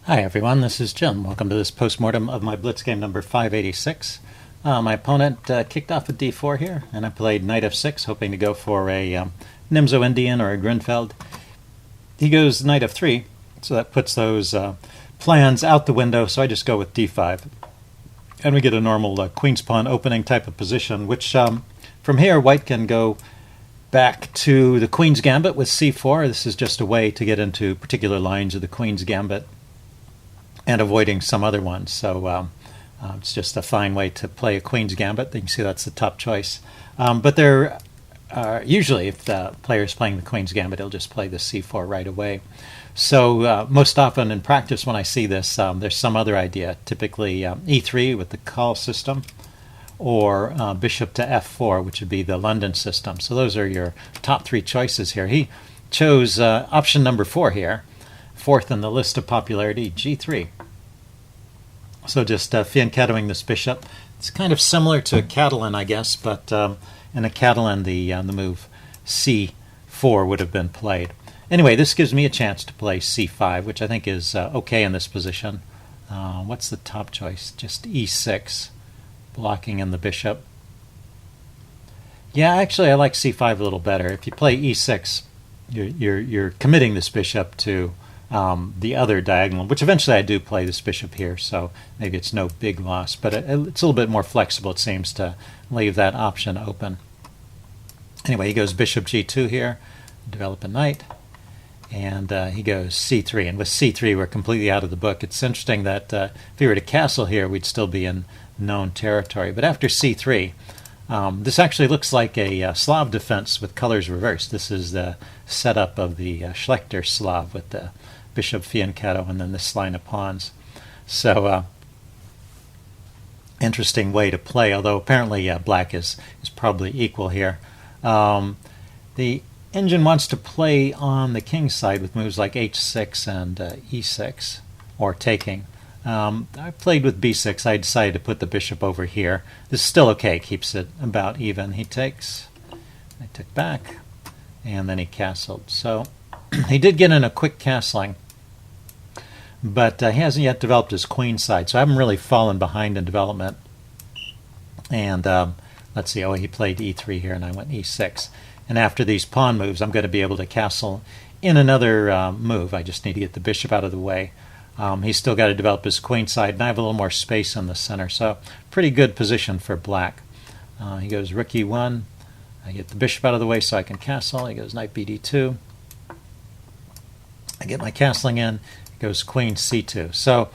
Hi everyone, this is Jim. Welcome to this postmortem of my Blitz game number 586. My opponent kicked off with d4 here, and I played knight f6, hoping to go for a Nimzo Indian or a Grinfeld. He goes knight f3, so that puts those plans out the window, so I just go with d5. And we get a normal queen's pawn opening type of position, which from here white can go back to the queen's gambit with c4. This is just a way to get into particular lines of the queen's gambit and avoiding some other ones. So it's just a fine way to play a queen's gambit. You can see that's the top choice. But there usually, if the player is playing the queen's gambit, he'll just play the c4 right away. So most often in practice when I see this, there's some other idea, typically e3 with the call system, or bishop to f4, which would be the London system. So those are your top three choices here. He chose option number 4 here, fourth in the list of popularity, g3. So just fianchettoing this bishop. It's kind of similar to a Catalan, I guess, but in a Catalan the move c4 would have been played. Anyway, this gives me a chance to play c5, which I think is okay in this position. What's the top choice? Just e6, blocking in the bishop. Yeah, actually I like c5 a little better. If you play e6, you're committing this bishop to the other diagonal, which eventually I do play this bishop here, so maybe it's no big loss, but it's a little bit more flexible, it seems, to leave that option open. Anyway, he goes bishop g2 here, develop a knight, and he goes c3, and with c3 we're completely out of the book. It's interesting that if he were to castle here, we'd still be in known territory, but after c3, this actually looks like a Slav defense with colors reversed. This is the setup of the Schlechter Slav with the bishop fianchetto and then this line of pawns. So interesting way to play, although apparently black is probably equal here. The engine wants to play on the king's side with moves like h6 and e6, or taking. I played with b6. I decided to put the bishop over here. This is still okay, keeps it about even. He takes, I took back, and then he castled. So he did get in a quick castling, but he hasn't yet developed his queen side, so I haven't really fallen behind in development. And let's see, he played e3 here, and I went e6. And after these pawn moves, I'm going to be able to castle in another move. I just need to get the bishop out of the way. He's still got to develop his queen side, and I have a little more space in the center, so pretty good position for black. He goes rook e1. I get the bishop out of the way so I can castle. He goes knight bd2. I get my castling in. He goes queen c2. So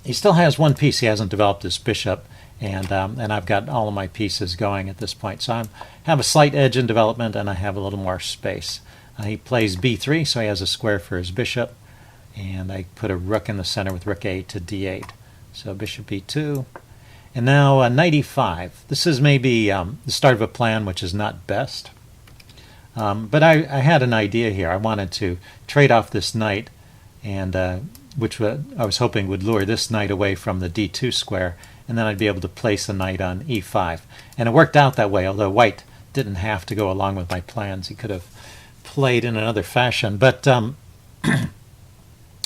he still has one piece. He hasn't developed his bishop, and I've got all of my pieces going at this point. So I have a slight edge in development, and I have a little more space. He plays b3, so he has a square for his bishop. And I put a rook in the center with rook a to d8. So bishop e2. And now knight e5. This is maybe the start of a plan which is not best. But I had an idea here. I wanted to trade off this knight, and which I was hoping would lure this knight away from the d2 square, and then I'd be able to place a knight on e5. And it worked out that way, although white didn't have to go along with my plans. He could have played in another fashion. But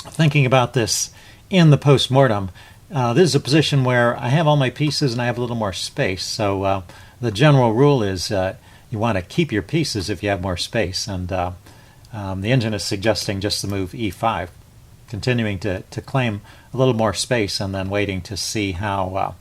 thinking about this in the postmortem, this is a position where I have all my pieces and I have a little more space. So the general rule is you want to keep your pieces if you have more space. And the engine is suggesting just the move e5, continuing to claim a little more space and then waiting to see how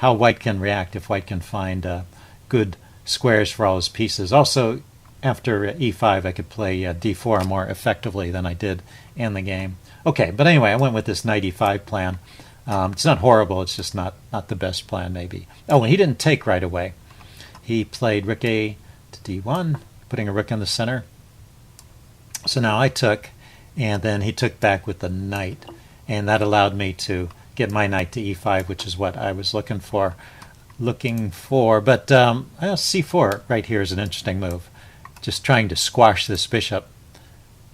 white can react, if white can find good squares for all his pieces. Also, after e5, I could play d4 more effectively than I did in the game. Okay, but anyway, I went with this knight e5 plan. It's not horrible, it's just not the best plan, maybe. Oh, and he didn't take right away. He played rook a to d1, putting a rook in the center. So now I took, and then he took back with the knight, and that allowed me to get my knight to e5, which is what I was looking for. But c4 right here is an interesting move. Just trying to squash this bishop.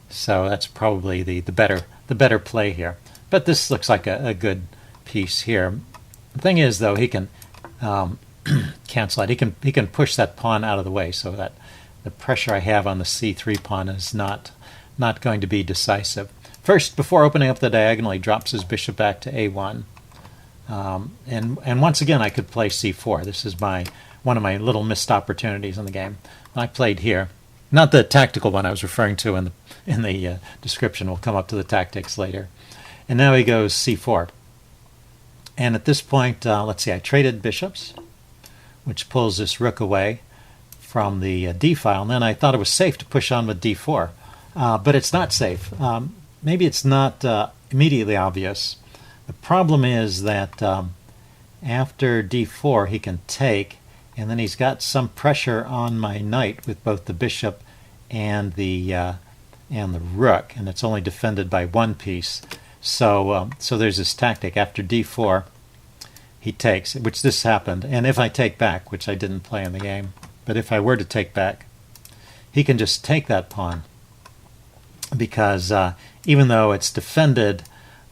So that's probably the better play here. But this looks like a good piece here. The thing is, though, he can cancel it. He can push that pawn out of the way, so that the pressure I have on the c3 pawn is not going to be decisive. first, before opening up the diagonal, he drops his bishop back to a1. And once again, I could play c4. This is one of my little missed opportunities in the game. I played here. Not the tactical one I was referring to in the description. We'll come up to the tactics later. And now he goes c4. And at this point, let's see, I traded bishops, which pulls this rook away from the d file. And then I thought it was safe to push on with d4. But it's not safe. Maybe it's not immediately obvious. The problem is that after d4 he can take, and then he's got some pressure on my knight with both the bishop and the rook, and it's only defended by one piece. So there's this tactic. After d4 he takes, which this happened, and if I take back, which I didn't play in the game, but if I were to take back, he can just take that pawn, because even though it's defended,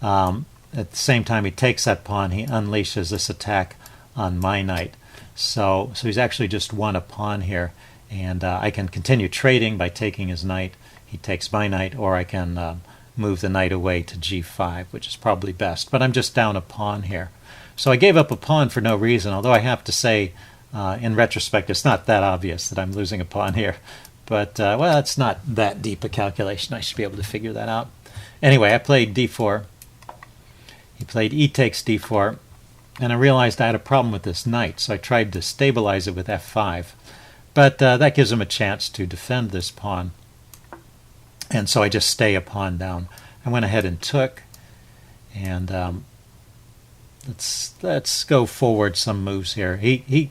at the same time he takes that pawn, he unleashes this attack on my knight. So he's actually just won a pawn here, and I can continue trading by taking his knight. He takes my knight, or I can move the knight away to g5, which is probably best. But I'm just down a pawn here. So I gave up a pawn for no reason, although I have to say, in retrospect, it's not that obvious that I'm losing a pawn here. But, well, it's not that deep a calculation. I should be able to figure that out. Anyway, I played d4. He played e takes d4, and I realized I had a problem with this knight, so I tried to stabilize it with f5. But that gives him a chance to defend this pawn, and so I just stay a pawn down. I went ahead and took, and let's go forward some moves here. He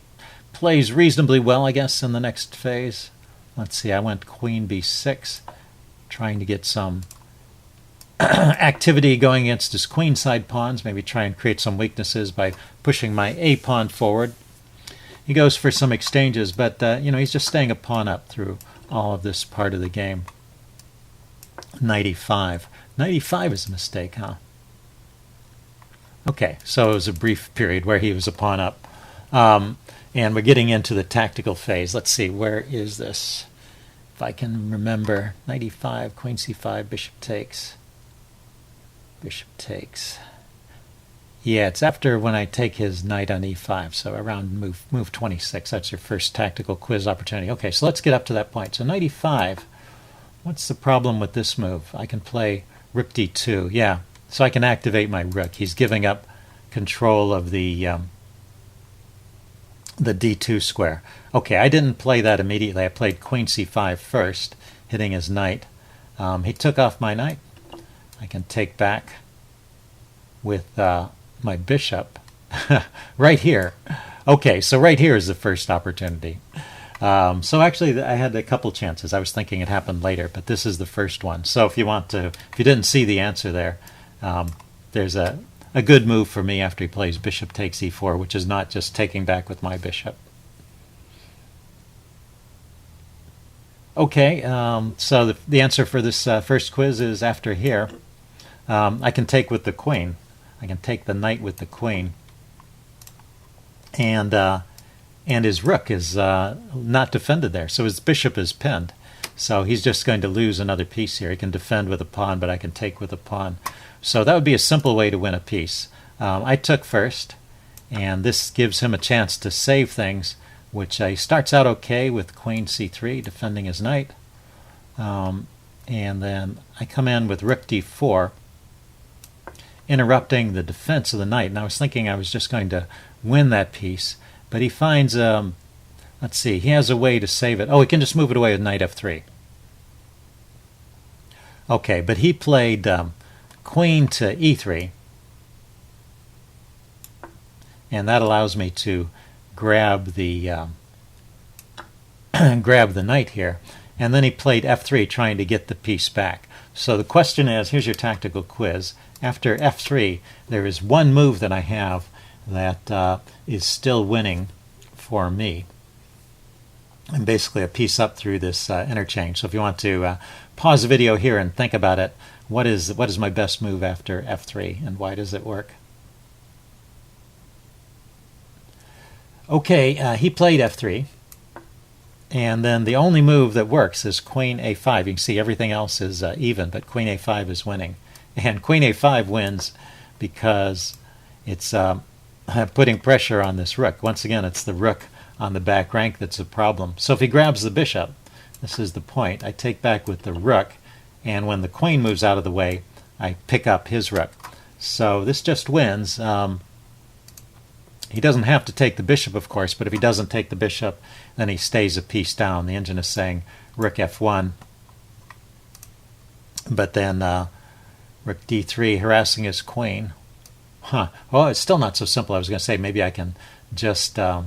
plays reasonably well, I guess, in the next phase. Let's see, I went queen b6, trying to get some activity going against his queenside pawns, maybe try and create some weaknesses by pushing my a pawn forward. He goes for some exchanges, but he's just staying a pawn up through all of this part of the game. Knight e5. Knight e5 is a mistake, huh? Okay, so it was a brief period where he was a pawn up. And we're getting into the tactical phase. Let's see, where is this? If I can remember, knight e5, queen c5, bishop takes. Bishop takes. Yeah, it's after when I take his knight on e5, so around move 26. That's your first tactical quiz opportunity. Okay, so let's get up to that point. So knight e5, what's the problem with this move? I can play rook d2. Yeah, so I can activate my rook. He's giving up control of the d2 square. Okay, I didn't play that immediately. I played queen c5 first, hitting his knight. He took off my knight. I can take back with my bishop right here. Okay, so right here is the first opportunity. So actually, I had a couple chances. I was thinking it happened later, but this is the first one. So if you didn't see the answer there, there's a good move for me after he plays bishop takes e4, which is not just taking back with my bishop. Okay, so the answer for this first quiz is after here. I can take with the queen. I can take the knight with the queen. And his rook is not defended there, so his bishop is pinned. So he's just going to lose another piece here. He can defend with a pawn, but I can take with a pawn. So that would be a simple way to win a piece. I took first, and this gives him a chance to save things, which he starts out okay with queen c3, defending his knight. And then I come in with rook d4, interrupting the defense of the knight. And I was thinking I was just going to win that piece, but he finds, let's see, he has a way to save it. Oh, he can just move it away with knight f3. Okay, but he played queen to e3, and that allows me to grab the grab the knight here. And then he played f3, trying to get the piece back. So the question is, here's your tactical quiz. After f3, there is one move that I have that is still winning for me. And basically a piece up through this interchange. So if you want to pause the video here and think about it, what is my best move after f3, and why does it work? Okay, he played f3. And then the only move that works is queen a5. You can see everything else is even, but queen a5 is winning. And queen a5 wins because it's putting pressure on this rook. Once again, it's the rook on the back rank that's a problem. So if he grabs the bishop, this is the point. I take back with the rook, and when the queen moves out of the way, I pick up his rook. So this just wins. He doesn't have to take the bishop, of course, but if he doesn't take the bishop, then he stays a piece down. The engine is saying rook f1, but then rook d3, harassing his queen. Well, it's still not so simple. I was going to say maybe I can just... yeah,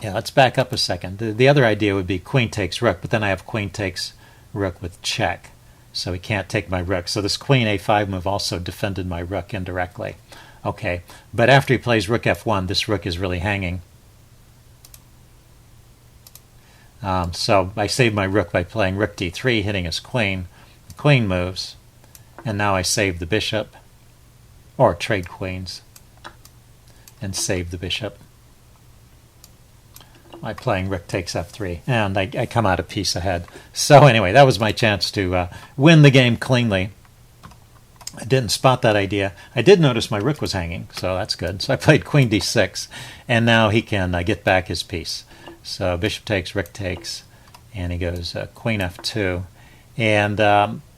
let's back up a second. The other idea would be queen takes rook, but then I have queen takes rook with check. So he can't take my rook. So this queen a5 move also defended my rook indirectly. Okay, but after he plays rook f1, this rook is really hanging. So I saved my rook by playing rook d3, hitting his queen. The queen moves, and now I save the bishop, or trade queens, and save the bishop by playing rook takes f3, and I come out a piece ahead. So anyway, that was my chance to win the game cleanly. I didn't spot that idea. I did notice my rook was hanging, so that's good. So I played queen d6, and now he can get back his piece. So bishop takes, rook takes, and he goes queen f2. And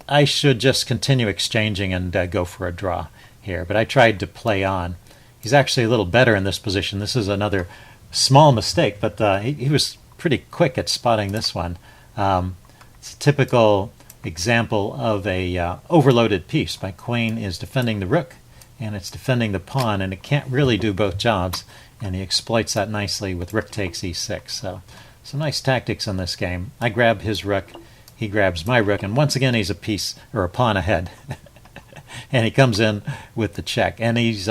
I should just continue exchanging and go for a draw here, but I tried to play on. He's actually a little better in this position. This is another small mistake, but he was pretty quick at spotting this one. It's a typical example of a overloaded piece. My queen is defending the rook, and it's defending the pawn, and it can't really do both jobs, and he exploits that nicely with rook takes e6. So some nice tactics in this game. I grab his rook, he grabs my rook, and once again he's a piece or a pawn ahead. And he comes in with the check, and he's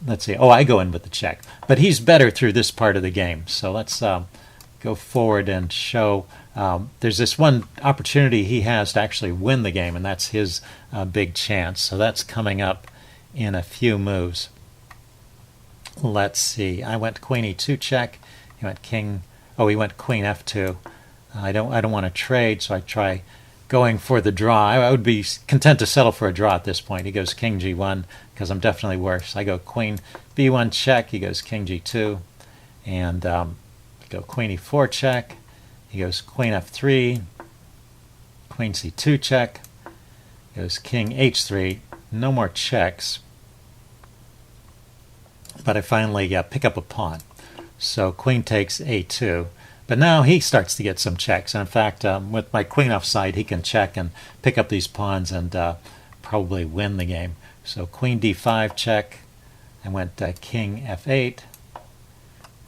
let's see. Oh, I go in with the check. But he's better through this part of the game. So let's go forward and show there's this one opportunity he has to actually win the game, and that's his big chance. So that's coming up in a few moves. Let's see. I went queen e2 check. He went king. Oh, he went queen f2. I don't want to trade, so I try going for the draw. I would be content to settle for a draw at this point. He goes king g1 because I'm definitely worse. I go queen b1 check. He goes king g2, and I go queen e4 check. He goes queen f3, queen c2 check. He goes king h3. No more checks, but I finally pick up a pawn. So queen takes a2. But now he starts to get some checks. And in fact, with my queen offside, he can check and pick up these pawns and probably win the game. So queen d5 check. I went king f8.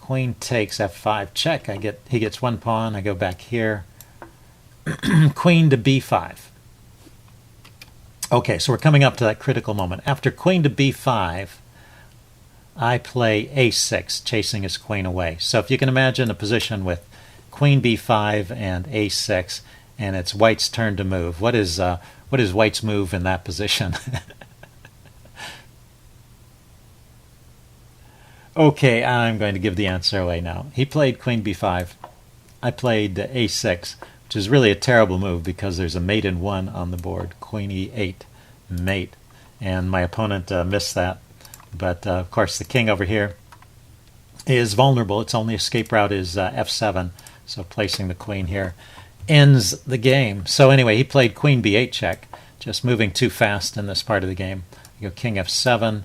Queen takes f5 check. He gets one pawn. I go back here. Queen to b5. Okay, so we're coming up to that critical moment. After queen to b5, I play a6, chasing his queen away. So if you can imagine a position with queen b5 and a6, and it's white's turn to move. What is white's move in that position? Okay, I'm going to give the answer away now. He played queen b5. I played a6, which is really a terrible move because there's a mate in 1 on the board. Queen e8, mate. And my opponent missed that. But of course the king over here is vulnerable. Its only escape route is f7. So placing the queen here ends the game. So anyway, he played queen b8 check, just moving too fast in this part of the game. You go king f7,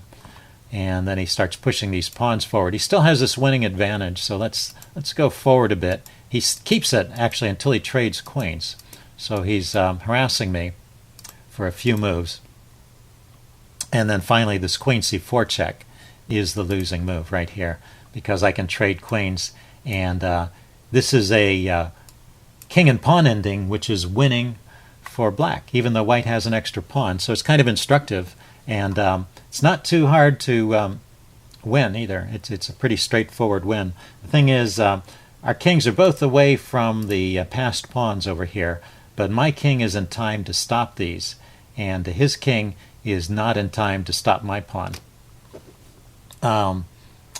and then he starts pushing these pawns forward. He still has this winning advantage, so let's go forward a bit. He keeps it actually until he trades queens. So he's harassing me for a few moves. And then finally this queen c4 check is the losing move right here, because I can trade queens, and this is a king and pawn ending, which is winning for black, even though white has an extra pawn. So it's kind of instructive, and it's not too hard to win either. It's a pretty straightforward win. The thing is, our kings are both away from the passed pawns over here, but my king is in time to stop these, and his king is not in time to stop my pawn.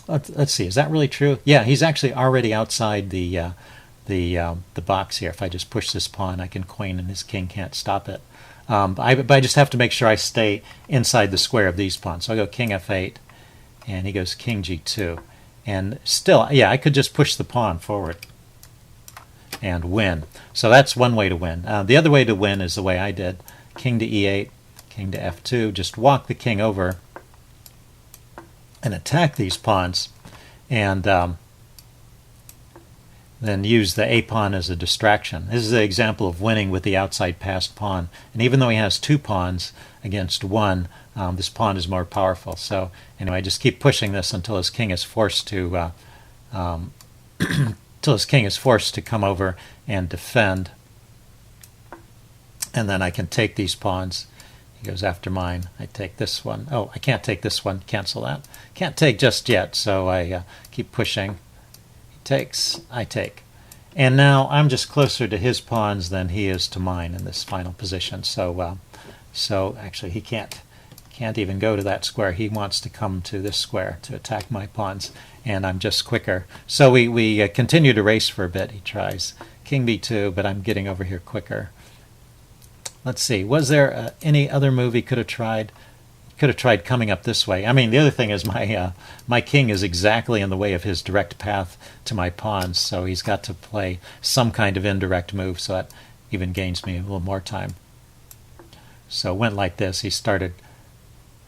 Let's see, is that really true? Yeah, he's actually already outside the the box here. If I just push this pawn, I can queen, and his king can't stop it. But I just have to make sure I stay inside the square of these pawns. So I go king f8, and he goes king g2. And still, yeah, I could just push the pawn forward and win. So that's one way to win. The other way to win is the way I did. King to e8, king to f2. Just walk the king over and attack these pawns, and then use the a-pawn as a distraction. This is an example of winning with the outside passed pawn. And even though he has two pawns against one, this pawn is more powerful. So anyway, just keep pushing this until his king is forced to until his king is forced to come over and defend. And then I can take these pawns. He goes after mine. I take this one. Oh, I can't take this one. Cancel that. Can't take just yet, so I keep pushing. Takes, I take. And now I'm just closer to his pawns than he is to mine in this final position. So so actually he can't even go to that square. He wants to come to this square to attack my pawns, and I'm just quicker. So we continue to race for a bit. He tries king b2, but I'm getting over here quicker. Let's see, was there any other move he could have tried? Could have tried coming up this way. I mean, the other thing is my king is exactly in the way of his direct path to my pawns, so he's got to play some kind of indirect move, so that even gains me a little more time. So it went like this. He started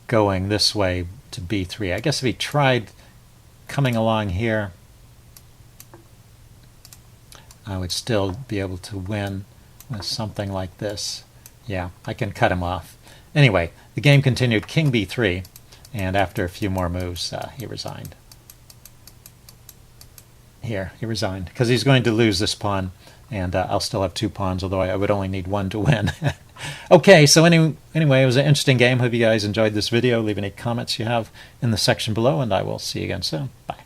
going this way to b3. I guess if he tried coming along here, I would still be able to win with something like this. Yeah, I can cut him off. Anyway, the game continued king b3, and after a few more moves, he resigned. Here, he resigned, because he's going to lose this pawn, and I'll still have two pawns, although I would only need one to win. Okay, so anyway, it was an interesting game. Hope you guys enjoyed this video. Leave any comments you have in the section below, and I will see you again soon. Bye.